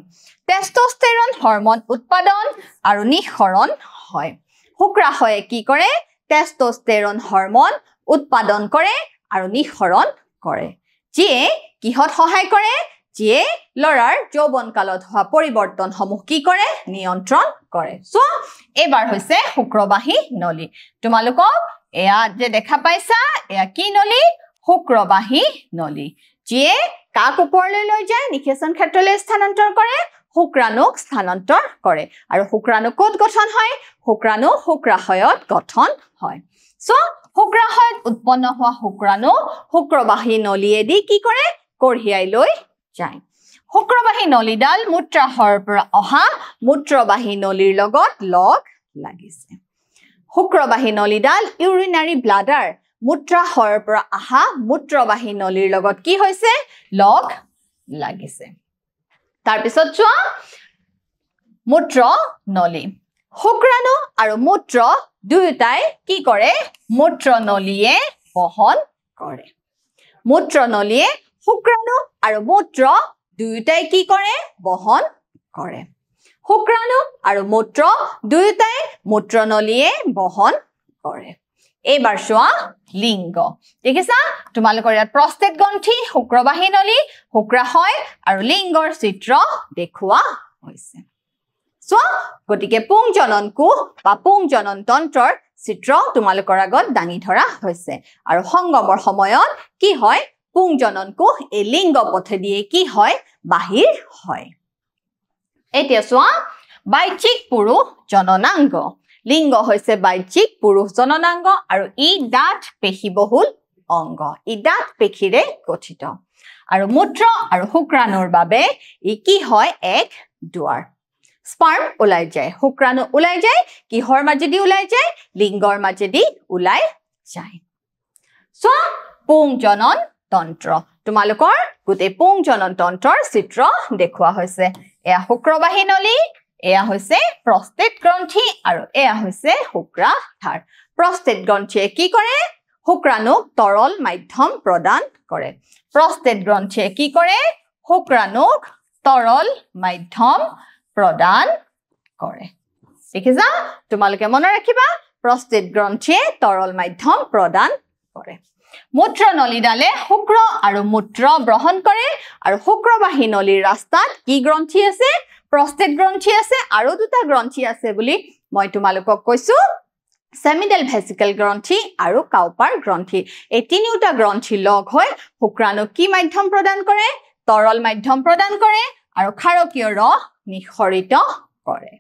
টেস্টোস্টেৰন হৰমন উৎপাদন আৰু নিঃসৰণ হয় শুক্ৰাশয়ে কি কৰে টেস্টোস্টেৰন হৰমন উৎপাদন কৰে আৰু নিঃসৰণ কৰে যিয়ে কিহত সহায় কৰে যিয়ে লৰাৰ যৌৱন কালত হোৱা পৰিৱৰ্তনসমূহ কি কৰে নিয়ন্ত্ৰণ কৰে সো এবাৰ হৈছে শুক্ৰবাহী নলী তোমালোকক এয়া যে দেখা পাইছা এয়া কি নলী শুক্ৰবাহী নলী যিয়ে কাক ওপৰলৈ লৈ যায় নিষেচন ক্ষেত্ৰলৈ স্থানান্তৰ কৰে শুক্ৰাণুক স্থানান্তৰ কৰে আৰু শুক্ৰাণু ক'ত গঠন হয় শুক্ৰাণু শুক্ৰাশয়ত গঠন হয় সো শুক্ৰাশয়ত উৎপন্ন হোৱা শুক্ৰাণু শুক্ৰবাহী নলীয়েদি কি কৰে কঢ়িয়াই লৈ যায় শুক্ৰবাহী নলীডাল মূত্ৰাশয়ৰ পৰা অহা মূত্ৰবাহী নলীৰ লগত লগ লাগিছে শুক্ৰবাহী নলীডাল ইউৰিনাৰী ব্লাডাৰ মূত্ৰাশয়ৰ পৰা আহা মূত্ৰবাহী নলীৰ লগত কি হৈছে লগ লাগিছে তাৰ পিছত চোৱা মূত্ৰ নলী শুক্ৰাণু আৰু মূত্ৰ দুয়োটাই কি কৰে মূত্ৰ নলীয়ে বহন কৰে মূত্ৰ নলীয়ে শুক্ৰাণু আৰু মূত্ৰ দুয়োটাই কি কৰে বহন কৰে শুক্ৰাণু আৰু মূত্ৰ দুয়োটাই মূত্ৰ নলীয়ে বহন কৰে এইবাৰ চোৱা লিংগ দেখিছা তোমালোকৰ ইয়াত প্ৰস্টেট গ্ৰন্থি শুক্ৰবাহী নলী শুক্ৰাশয় আৰু লিংগৰ চিত্ৰ দেখুওৱা হৈছে সো গতিকে পুংজনন কোষ বা পুংজনন তন্ত্ৰৰ চিত্ৰ তোমালোকৰ আগত দাঙি ধৰা হৈছে আৰু সংগমৰ সময়ত কি হয় পুংজনন কোষ এই লিংগ পথেদি কি হয় বাহিৰ হয় এতিয়া চোৱা বাইচিক পুৰুষ জননাংগ লিংগ হৈছে বাইচিক পুৰুষ জননাংগ আৰু ই ডাঠ পেশীবহুল অংগ ই ডাঠ পেশীৰে গঠিত আৰু মূত্ৰ আৰু শুক্ৰাণুৰ বাবে ই কি হয় এক দুৱাৰ স্পাৰ্ম ওলাই যায় শুক্ৰাণু ওলাই যায় কিহৰ মাজেদি ওলাই যায় লিংগৰ মাজেদি ওলাই যায় সো পুংজনন তন্ত্ৰ তোমালোকৰ গোটেই পুংজনন তন্ত্ৰৰ চিত্ৰ দেখুওৱা হৈছে এয়া শুক্ৰবাহী নলী এয়া হৈছে প্ৰস্টেট গ্ৰন্থি আৰু এয়া হৈছে শুক্ৰাধাৰ প্ৰস্টেট গ্ৰন্থিয়ে কি কৰে শুক্ৰাণুক তৰল মাধ্যম প্ৰদান কৰে প্ৰস্টেট গ্ৰন্থিয়ে কি কৰে শুক্ৰাণুক তৰল মাধ্যম প্ৰদান কৰে দেখিছা তোমালোকে মনত ৰাখিবা প্ৰস্টেট গ্ৰন্থিয়ে তৰল মাধ্যম প্ৰদান কৰে মূত্ৰ নলীডালে শুক্ৰ আৰু মূত্ৰ গ্ৰহণ কৰে আৰু শুক্ৰবাহী নলীৰ ৰাস্তাত কি গ্ৰন্থি আছে প্ৰস্টেট গ্ৰন্থি আছে আৰু দুটা গ্ৰন্থি আছে বুলি মই তোমালোকক কৈছো সেমিডেল ভেসিকল গ্ৰন্থি আৰু কাউপাৰ গ্ৰন্থি এই তিনিটা গ্ৰন্থি লগ হৈ শুক্ৰাণুক কি মাধ্যম প্ৰদান কৰে তৰল মাধ্যম প্ৰদান কৰে আৰু ক্ষাৰকীয় ৰস নিঃসৰিত কৰে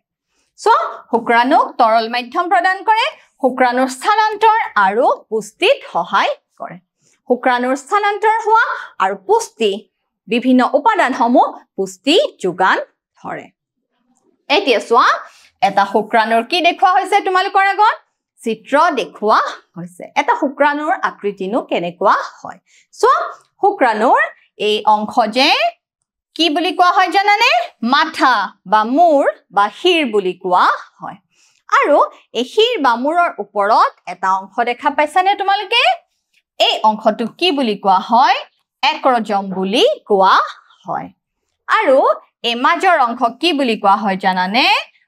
সো শুক্ৰাণুক তৰল মাধ্যম প্ৰদান কৰে শুক্ৰাণুৰ স্থানান্তৰ আৰু পুষ্টিত সহায় কৰে শুক্ৰাণুৰ স্থানান্তৰ হোৱা আৰু পুষ্টি বিভিন্ন উপাদানসমূহ পুষ্টি যোগান ধৰে এতিয়া চোৱা এটা শুক্ৰাণুৰ কি দেখুওৱা হৈছে তোমালোকৰ আগত চিত্ৰ দেখুওৱা হৈছে এটা শুক্ৰাণুৰ আকৃতিনো কেনেকুৱা হয় সো শুক্ৰাণুৰ এই অংশ যে কি বুলি কোৱা হয় জানানে মাথা বা মূৰ বা শিৰ বুলি কোৱা হয় আৰু এই শিৰ বা মূৰৰ ওপৰত এটা অংশ দেখা পাইছানে তোমালোকে এই অংশটো কি বুলি কোৱা হয় একৰজম বুলি কোৱা হয় আৰু এই মাজৰ অংশ কি বুলি কোৱা হয় জানানে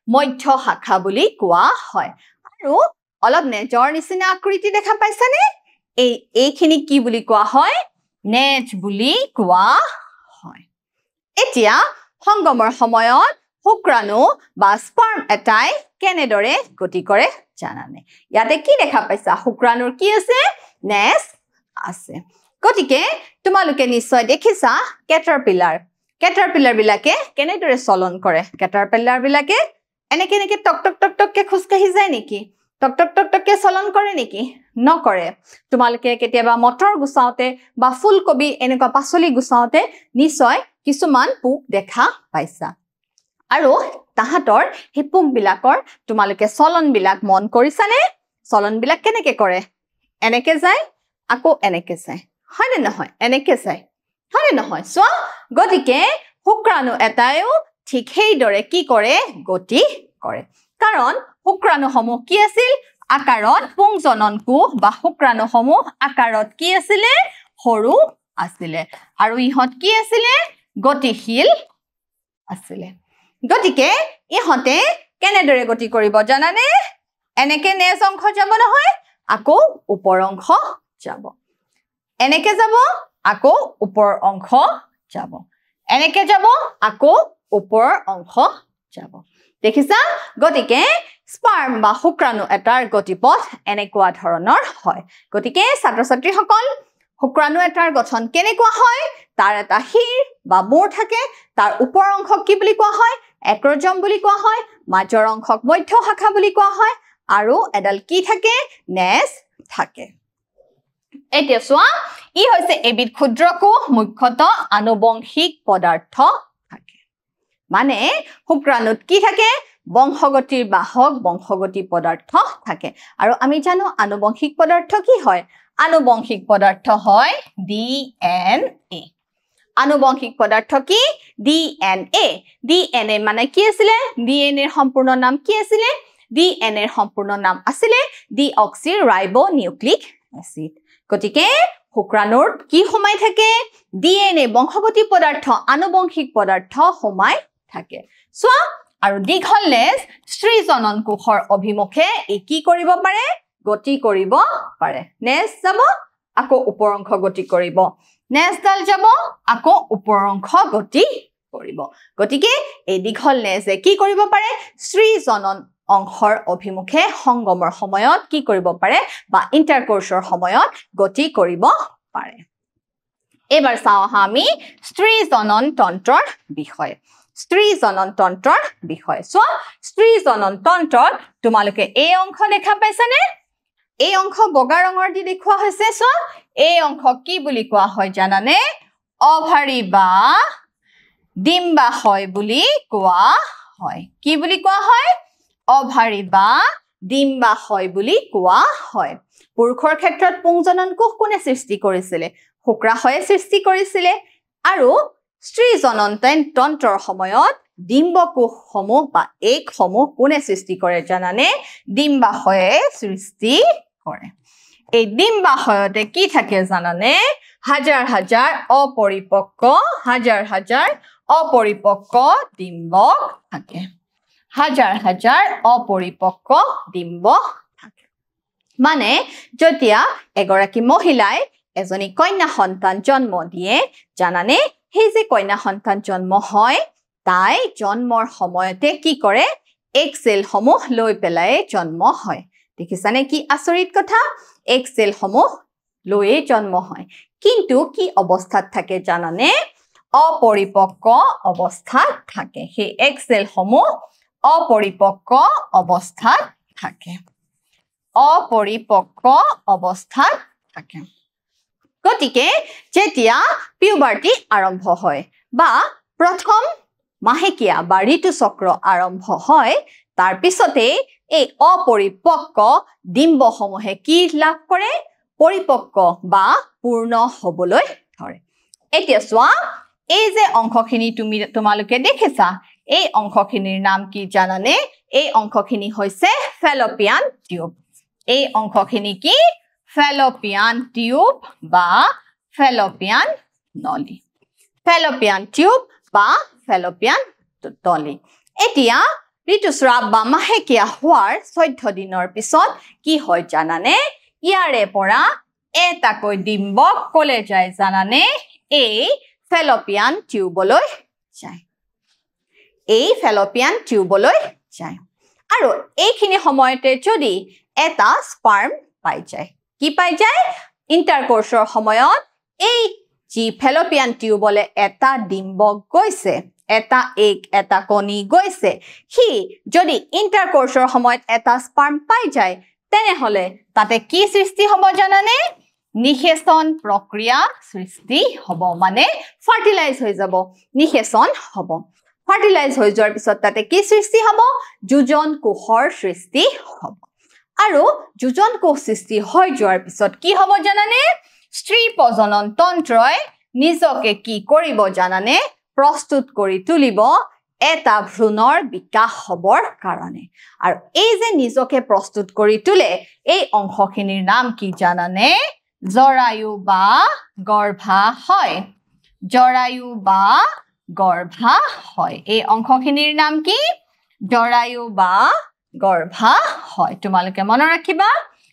মধ্য শাখা বুলি কোৱা হয় আৰু অলপ নেজৰ নিচিনা আকৃতি দেখা পাইছানে এইখিনি কি বুলি কোৱা হয় নেজ বুলি কোৱা হয় এতিয়া সংগমৰ সময়ত শুক্ৰাণু বা স্পাৰ্ম এটাই কেনেদৰে গতি কৰে জানানে ইয়াতে কি দেখা পাইছা শুক্ৰাণুৰ কি আছে নেজ আছে গতিকে তোমালোকে নিশ্চয় দেখিছা কেটাৰপিলাৰ বিলাকে কেনেদৰে চলন কৰে কেটাৰপিলাৰ বিলাকে এনেকে টক টক টক টককে খোজকাঢ়ি যায় নেকি টক টক টক টককে চলন কৰে নেকি নকৰে তোমালোকে কেতিয়াবা মটৰ গুচাওতে বা ফুলকবি এনেকুৱা পাচলি গুচাওতে নিশ্চয় কিছুমান পোক দেখা পাইছা আৰু তাহাতৰ হে পোক বিলাকৰ তোমালোকে চলন বিলাক মন কৰিছানে চলন বিলাক কেনেকে কৰে এনেকে যায় আকৌ এনেকে যায় হয়নে নহয় এনেকে যায় হয়নে নহয় সো গতিকে শুক্ৰাণু এটাইও ঠিক সেইদৰে কি কৰে গতি কৰে কাৰণ শুক্ৰাণুসমূহ কি আছিল আকাৰত পুংজনন কোষ বা শুক্ৰাণুসমূহ আকাৰত কি আছিলে সৰু আছিলে আৰু ইহঁত কি আছিলে গতিশীল আছিলে গতিকে ইহঁতে কেনেদৰে গতি কৰিব জানানে এনেকে নেজ অংশ যাব নহয় আকৌ ওপৰ অংশ যাব এনেকে যাব আকৌ ওপৰ অংশ যাব এনেকে যাব আকৌ ওপৰ অংশ যাব দেখিছা গতিকে স্পাৰ্ম বা শুক্ৰাণু এটাৰ গতিপথ এনেকুৱা ধৰণৰ হয় গতিকে ছাত্ৰ ছাত্ৰীসকল শুক্ৰাণু এটাৰ গঠন কেনেকুৱা হয় তাৰ এটা শিৰ বা মূৰ থাকে তাৰ ওপৰ অংশক কি বুলি কোৱা হয় এক্ৰজম বুলি কোৱা হয় মাজৰ অংশক মধ্য শাখা বুলি কোৱা হয় আৰু এডাল কি থাকে নেজ থাকে এতিয়া চোৱা ই হৈছে এবিধ ক্ষুদ্ৰকোষ মুখ্যতঃ আনুবংশিক পদাৰ্থ থাকে মানে শুক্ৰাণুত কি থাকে বংশগতিৰ বাহক বংশগতি পদাৰ্থ থাকে আৰু আমি জানো আনুবংশিক পদাৰ্থ কি হয় আনুবংশিক পদাৰ্থ হয় DNA আনুবংশিক পদাৰ্থ কি DNA মানে কি আছিল DNA ৰ সম্পূৰ্ণ নাম কি আছিল DNA ৰ সম্পূৰ্ণ নাম আছিল ডিঅক্সিৰাইবোনিউক্লিক এসিড গতিকে শুক্ৰাণুৰ কি সোমাই থাকে DNA বংশগতি পদাৰ্থ আনুবংশিক পদাৰ্থ সোমাই থাকে সো আৰু দীঘল নেজ স্ত্ৰী জনন কোষৰ অভিমুখে ই কি কৰিব পাৰে গতি কৰিব পাৰে নেজ যাব আকৌ ওপৰ অংশ গতি কৰিব নেজডাল যাব আকৌ ওপৰ অংশ গতি কৰিব গতিকে এই দীঘল নেজে কি কৰিব পাৰে স্ত্ৰী জনন অংশৰ অভিমুখে সংগমৰ সময়ত কি কৰিব পাৰে বা ইন্টাৰকোৰ্সৰ সময়ত গতি কৰিব পাৰে এবাৰ চাও আমি স্ত্ৰী জনন তন্ত্ৰৰ বিষয় স্ত্ৰী জনন তন্ত্ৰৰ বিষয় সো স্ত্ৰী জনন তন্ত্ৰত তোমালোকে এই অংশ দেখা পাইছানে এই অংশ বগা ৰঙৰ দি দেখুৱা হৈছে সো এই অংশ কি বুলি কোৱা হয় জানানে অভাৰী বা ডিম্বাশয় বুলি কোৱা হয় কি বুলি কোৱা হয় অভাৰী বা ডিম্বাশয় বুলি কোৱা হয় পুৰুষৰ ক্ষেত্ৰত পুংজনন কোষ কোনে সৃষ্টি কৰিছিল শুক্ৰাশয়ে সৃষ্টি কৰিছিল আৰু স্ত্ৰী জনন তন্ত্ৰৰ সময়ত ডিম্বকোষ সমূহ বা এক সমূহ কোনে সৃষ্টি কৰে জানানে ডিম্বাশয়ে সৃষ্টি কৰে এই ডিম্বাশয়তে কি থাকে জানানে হাজাৰ হাজাৰ অপৰিপক্ক ডিম্বক থাকে হাজাৰ হাজাৰ অপৰিপক্ক ডিম্বক থাকে মানে যেতিয়া এগৰাকী মহিলাই এজনী কন্যা সন্তান জন্ম দিয়ে জানানে সেই যে কন্যা সন্তান জন্ম হয় তাই জন্মৰ সময়তে কি কৰে এক সেল সমূহ লৈ পেলাই জন্ম হয় দেখিছানে কি আচৰিত কথা এক সেল সমূহ লৈ জন্ম হয় কিন্তু কি অৱস্থাত থাকে জানানে অপৰিপক্ক অৱস্থাত থাকে সেই এক সেল সমূহ অপৰিপক্ক অৱস্থাত থাকে অপৰিপক্ক অৱস্থাত থাকে গতিকে যেতিয়া পিউবাৰ্টি আৰম্ভ হয় বা প্ৰথম মাহেকিয়া বা ঋতুচক্ৰ আৰম্ভ হয় তাৰ পিছতে এই অপৰিপক্ক ডিম্বসমূহে কি লাভ কৰে পৰিপক্ক বা পূৰ্ণ হ'বলৈ ধৰে এতিয়া চোৱা এই যে অংশখিনি তোমালোকে দেখিছা এই অংশখিনিৰ নাম কি জানানে এই অংশখিনি হৈছে ফেলোপিয়ান টিউব এই অংশখিনি কি ফেলোপিয়ান টিউব বা ফেলোপিয়ান নলী ফেলোপিয়ান টিউব বা ফেলোপিয়ান নলী এতিয়া ঋতুস্ৰাৱ বা মাহেকিয়া হোৱাৰ 14 দিনৰ পিছত কি হয় জানানে ইয়াৰে পৰা এটাকৈ ডিম্বক কলে যায় জানানে এই ফেলোপিয়ান টিউবলৈ যায় এই ফেলোপিয়ান টিউবলৈ যায় আৰু এইখিনি সময়তে যদি এটা স্পাৰ্ম পাই যায় কি পাই যায় ইন্টাৰকোৰ্সৰ সময়ত এই যি ফেলোপিয়ান টিউবলে এটা ডিম্বক গৈছে এটা এক এটা কণী গৈছে হি যদি ইন্টাৰকোৰ্সৰ সময়ত এটা স্পাৰ্ম পাই যায় তেনেহলে তাতে কি সৃষ্টি হ'ব জানানে নিষেচন প্ৰক্ৰিয়া সৃষ্টি হ'ব মানে ফাৰ্টিলাইজ হৈ যাব নিষেচন হ'ব ফাৰ্টিলাইজ হৈ যোৱাৰ পিছত তাতে কি সৃষ্টি হ'ব যোজন কোষৰ সৃষ্টি হ'ব আৰু যোজন কোষ সৃষ্টি হৈ যোৱাৰ পিছত কি হ'ব জানানে স্ত্ৰী প্ৰজনন তন্ত্ৰই নিজকে কি কৰিব জানানে প্ৰস্তুত কৰি তুলিব এটা ভ্ৰূণৰ বিকাশ হ'বৰ কাৰণে আৰু এই যে নিজকে প্ৰস্তুত কৰি তুলে এই অংশখিনিৰ নাম কি জানানে জৰায়ু বা গৰ্ভাশয় জৰায়ু বা গৰ্ভাশয় এই অংশখিনিৰ নাম কি জৰায়ু বা গৰ্ভাশয় তোমালোকে মনত ৰাখিবা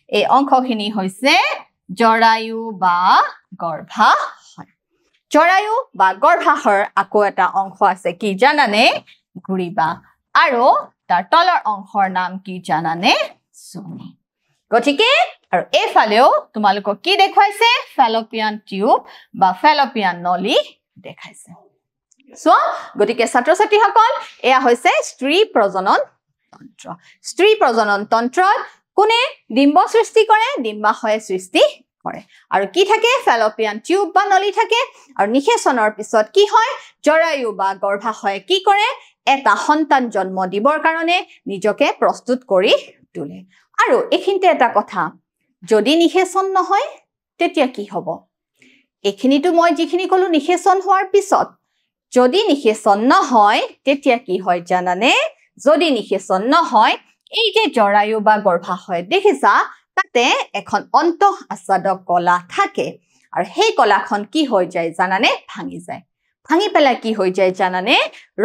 এই অংশখিনি হৈছে জৰায়ু বা গৰ্ভাশয় জৰায়ু বা গৰ্ভাশয়ৰ আকৌ এটা অংশ আছে কি জানানে গুৰিবা আৰু তাৰ তলৰ অংশৰ নাম কি জানানে যোনি গতিকে আৰু এফালেও তোমালোকক কি দেখাইছে ফেলোপিয়ান টিউব বা ফেলোপিয়ান নলী দেখাইছে সো গতিকে ছাত্ৰ ছাত্ৰীসকল এয়া হৈছে স্ত্ৰী প্ৰজনন তন্ত্ৰ স্ত্ৰী প্ৰজনন তন্ত্ৰত কোনে ডিম্ব সৃষ্টি কৰে ডিম্বাশয়ে সৃষ্টি কৰে আৰু কি থাকে ফেলোপিয়ান টিউব বা নলী থাকে আৰু নিষেচনৰ পিছত কি হয় জৰায়ু বা গৰ্ভাশয়ে কি কৰে এটা সন্তান জন্ম দিবৰ কাৰণে নিজকে প্ৰস্তুত কৰি তোলে আৰু এখিনতে এটা কথা যদি নিষেচন নহয় তেতিয়া কি হ'ব এখিনিটো মই যিখিনি কলো নিষেচন হোৱাৰ পিছত যদি নিষেচন নহয় তেতিয়া কি হয় জানানে যদি নিষেচন নহয় এই যে জৰায়ু বা গৰ্ভাশয় দেখিছা তাতে এখন অন্তঃ আচ্ছাদক কলা থাকে আৰু সেই কলাখন কি হৈ যায় জানানে ভাঙি যায় ভাঙি পেলাই কি হৈ যায় জানানে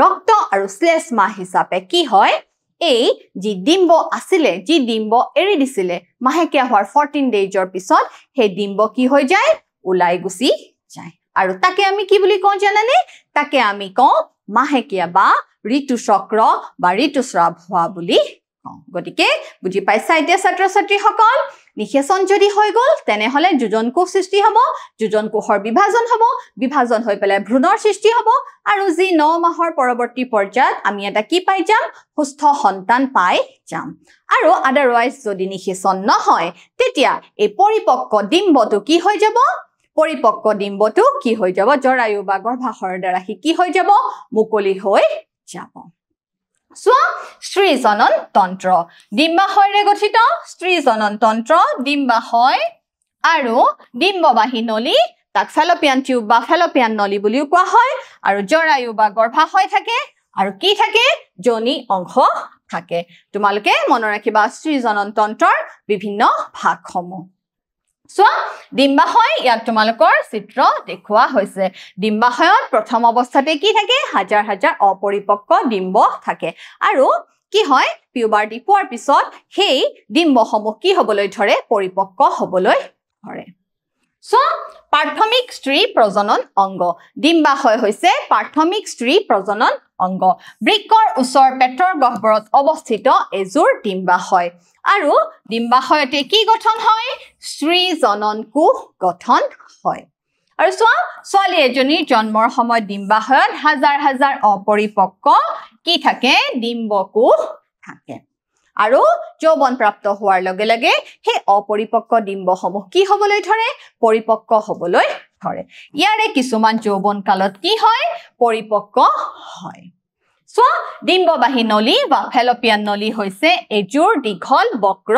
ৰক্ত আৰু শ্লেষ্মা হিচাপে কি হয় এই যি ডিম্ব আছিলে যি ডিম্ব এৰি দিছিলে মাহেকীয়া হোৱাৰ 14 ডেজৰ পিছত সেই ডিম্ব কি হৈ যায় উলাই গুছি যায় আৰু তাকে আমি কি বুলি কওঁ জানানে তাকে আমি কওঁ মাহেকীয়া বা ঋতুচক্ৰ বা ঋতুস্ৰাৱ হোৱা বুলি কওঁ গতিকে বুজি পাইছা এতিয়া ছাত্ৰ ছাত্ৰীসকল নিষেচন যদি হৈ গল তেনেহলে যোজন কোষ সৃষ্টি হ'ব যোজন কোষৰ বিভাজন হ'ব বিভাজন হৈ পেলাই ভ্ৰূণৰ সৃষ্টি হ'ব আৰু যি 9 মাহৰ পৰৱৰ্তী পৰ্যায়ত আমি এটা কি পাই যাম সুস্থ সন্তান পাই যাম আৰু আদাৰৱাইজ যদি নিষেচন নহয় তেতিয়া এই পৰিপক্ক ডিম্বটো কি হৈ যাব পৰিপক্ক ডিম্বটো কি হৈ যাব জৰায়ু বা গৰ্ভাশয়ৰ দ্বাৰা কি হৈ যাব মুকলি হৈ যাব সো স্ত্ৰী জনন তন্ত্ৰ ডিম্বাশয়ৰে গঠিত স্ত্ৰী জনন তন্ত্ৰ ডিম্বাশয় আৰু ডিম্ববাহী নলী তাক ফেলোপিয়ান টিউব বা ফেলোপিয়ান নলী বুলিও কোৱা হয় আৰু জৰায়ু বা গৰ্ভাশয় থাকে আৰু কি থাকে যোনি অংশ থাকে তোমালোকে মনত ৰাখিবা স্ত্ৰী জনন তন্ত্ৰৰ বিভিন্ন ভাগসমূহ সো ডিম্বাশয় ইয়াত তোমালোকৰ চিত্ৰ দেখুৱা হৈছে ডিম্বাশয়ত প্ৰথম অৱস্থাতে কি থাকে হাজাৰ হাজাৰ অপৰিপক্ক ডিম্ব থাকে আৰু কি হয় পিউবাৰ্টি পোৱাৰ পিছত সেই ডিম্বসমূহ কি হ'বলৈ ধৰে পৰিপক্ক হ'বলৈ ধৰে সো প্ৰাথমিক স্ত্ৰী প্ৰজনন অংগ ডিম্বাশয় হৈছে প্ৰাথমিক স্ত্ৰী প্ৰজনন অংগ বৃক্কৰ ওচৰ পেটৰ গহ্বৰত অৱস্থিত এজোৰ ডিম্বাশয় আৰু ডিম্বাশয়তে কি গঠন হয় স্ত্ৰী জনন কোষ গঠন হয় আৰু ছোৱালী এজনীৰ জন্মৰ সময়ত ডিম্বাশয়ত হাজাৰ হাজাৰ অপৰিপক্ক কি থাকে ডিম্ব কোষ থাকে আৰু যৌৱন প্ৰাপ্ত হোৱাৰ লগে লগে সেই অপৰিপক্ক ডিম্বসমূহ কি হ'বলৈ ধৰে পৰিপক্ক হ'বলৈ ধৰে ইয়াৰে কিছুমান যৌৱন কালত কি হয় পৰিপক্ক হয় সো ডিম্ববাহী নলী বা ফেলোপিয়ান নলী হৈছে এজোৰ দীঘল বক্ৰ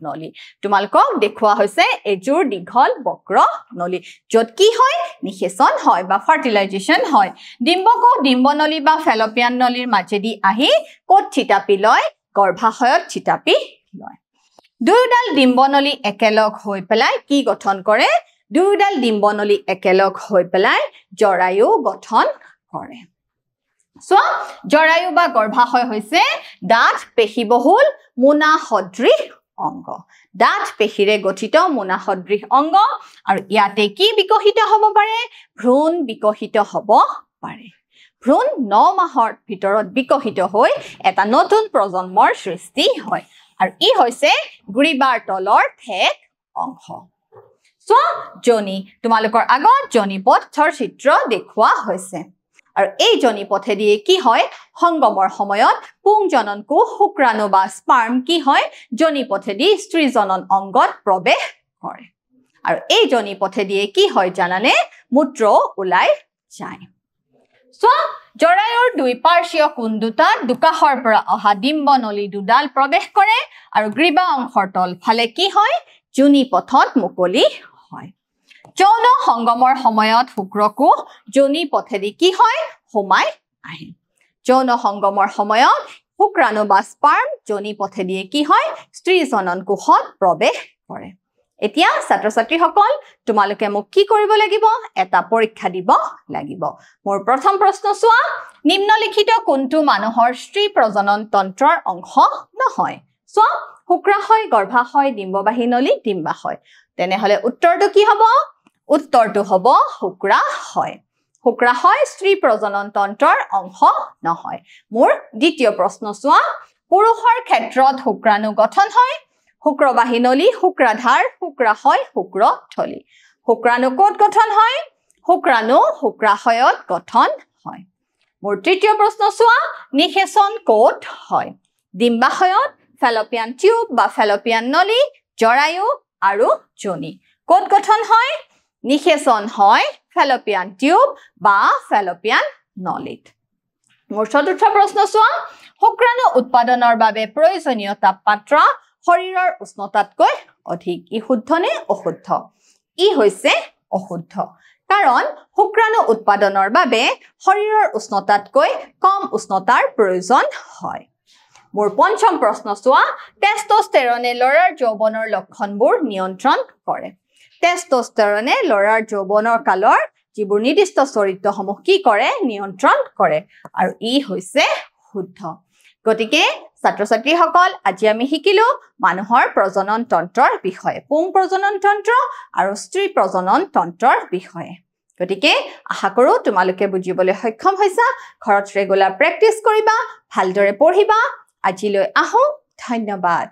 নলী তোমালোকক দেখুৱা হৈছে এজোৰ দীঘল বক্ৰ নলী য'ত কি হয় নিষেচন হয় বা ফাৰ্টিলাইজেশ্যন হয় ডিম্বকোষ ডিম্বনলী বা ফেলোপিয়ান নলীৰ মাজেদি আহি ক'ত থিতাপি লয় গৰ্ভাশয়ত থিতাপি লয় দুয়োডাল ডিম্বনলী একেলগ হৈ পেলাই কি গঠন কৰে দুয়োডাল ডিম্বনলী একেলগ হৈ পেলাই জৰায়ু গঠন কৰে সো জৰায়ু বা গৰ্ভাশয় হৈছে ডাঠ পেশীবহুল মোনা সদৃশ অংগ ডাঠ পেশীৰে গঠিত মোনা সদৃশ অংগ আৰু ইয়াতে কি বিকশিত হ'ব পাৰে ভ্ৰূণ বিকশিত হ'ব পাৰে ভ্ৰূণ 9 মাহৰ ভিতৰত বিকশিত হৈ এটা নতুন প্ৰজন্মৰ সৃষ্টি হয় আৰু ই হৈছে গ্ৰীবাৰ তলৰ ঠেক অংশ সো যোনি তোমালোকৰ আগত যোনি পথৰ চিত্ৰ দেখুৱা হৈছে আৰু এই যোনি পথেদি কি হয় সংগমৰ সময়ত পুং জনন কোষ শুক্ৰাণু বা স্পাৰ্ম কি হয় যোনি পথেদি স্ত্ৰী জনন অংগত প্ৰৱেশ কৰে আৰু এই যোনি পথেদি কি হয় জানানে মূত্ৰ ওলাই যায় সো জৰায়ুৰ দুই পাৰ্শ্বীয় কোণ দুটাত দুকাষৰ পৰা অহা ডিম্বনলী দুডাল প্ৰৱেশ কৰে আৰু গ্ৰীবা অংশৰ তলফালে কি হয় যোনি পথত মুকলি হয় যৌন সংগমৰ সময়ত শুক্ৰকোষ যোনি পথেদি কি হয় সোমাই আহে যৌন সংগমৰ সময়ত শুক্ৰাণু বা স্পাৰ্ম যোনি পথেদি কি হয় স্ত্ৰী জনন কোষত প্ৰৱেশ কৰে এতিয়া ছাত্ৰ ছাত্ৰীসকল তোমালোকে মোক কি কৰিব লাগিব এটা পৰীক্ষা দিব লাগিব মোৰ প্ৰথম প্ৰশ্ন চোৱা নিম্নলিখিত কোনটো মানুহৰ স্ত্ৰী প্ৰজনন তন্ত্ৰৰ অংশ নহয় চোৱা শুক্ৰাশয় গৰ্ভাশয় ডিম্ববাহী নলী ডিম্বাশয় তেনেহলে উত্তৰটো কি হ'ব উত্তৰটো হ'ব শুক্ৰাশয় শুক্ৰাশয় স্ত্ৰী প্ৰজনন তন্ত্ৰৰ অংশ নহয় মোৰ দ্বিতীয় প্ৰশ্ন চোৱা পুৰুষৰ ক্ষেত্ৰত শুক্ৰাণু গঠন হয় শুক্ৰবাহী নলী শুক্ৰাধাৰ শুক্ৰাশয় শুক্ৰথলী শুক্ৰাণু ক'ত গঠন হয় শুক্ৰাণু শুক্ৰাশয়ত গঠন হয় মোৰ তৃতীয় প্ৰশ্ন চোৱা নিষেচন ক'ত হয় ডিম্বাশয়ত ফেলোপিয়ান টিউব বা ফেলোপিয়ান নলী জৰায়ু আৰু যোনি ক'ত গঠন হয় নিষেচন হয় ফেলোপিয়ান টিউব বা ফেলোপিয়ান নলীত মোৰ চতুৰ্থ প্ৰশ্ন চোৱা শুক্ৰাণু উৎপাদনৰ বাবে প্ৰয়োজনীয় তাপমাত্ৰা শৰীৰৰ উষ্ণতাতকৈ অধিক ই শুদ্ধ নে অশুদ্ধ ই হৈছে অশুদ্ধ কাৰণ শুক্ৰাণু উৎপাদনৰ বাবে শৰীৰৰ উষ্ণতাতকৈ কম উষ্ণতাৰ প্ৰয়োজন হয় মোৰ পঞ্চম প্ৰশ্ন চোৱা টেষ্টষ্টেৰনে ল'ৰাৰ যৌৱনৰ লক্ষণবোৰ নিয়ন্ত্ৰণ কৰে টেষ্টষ্টেৰনে ল'ৰাৰ যৌৱনৰ কালৰ যিবোৰ নিৰ্দিষ্ট চৰিত্ৰসমূহ কি কৰে নিয়ন্ত্ৰণ কৰে আৰু ই হৈছে শুদ্ধ গতিকে ছাত্ৰ-ছাত্ৰীসকল আজি আমি শিকিলো মানুহৰ প্ৰজনন তন্ত্ৰৰ বিষয়ে পুং প্ৰজনন তন্ত্ৰ আৰু স্ত্ৰী প্ৰজনন তন্ত্ৰৰ বিষয়ে গতিকে আশা কৰো তোমালোকে বুজিবলৈ সক্ষম হৈছা ঘৰত ৰেগুলাৰ প্ৰেক্টিছ কৰিবা ভালদৰে পঢ়িবা আজিলৈ আহো ধন্যবাদ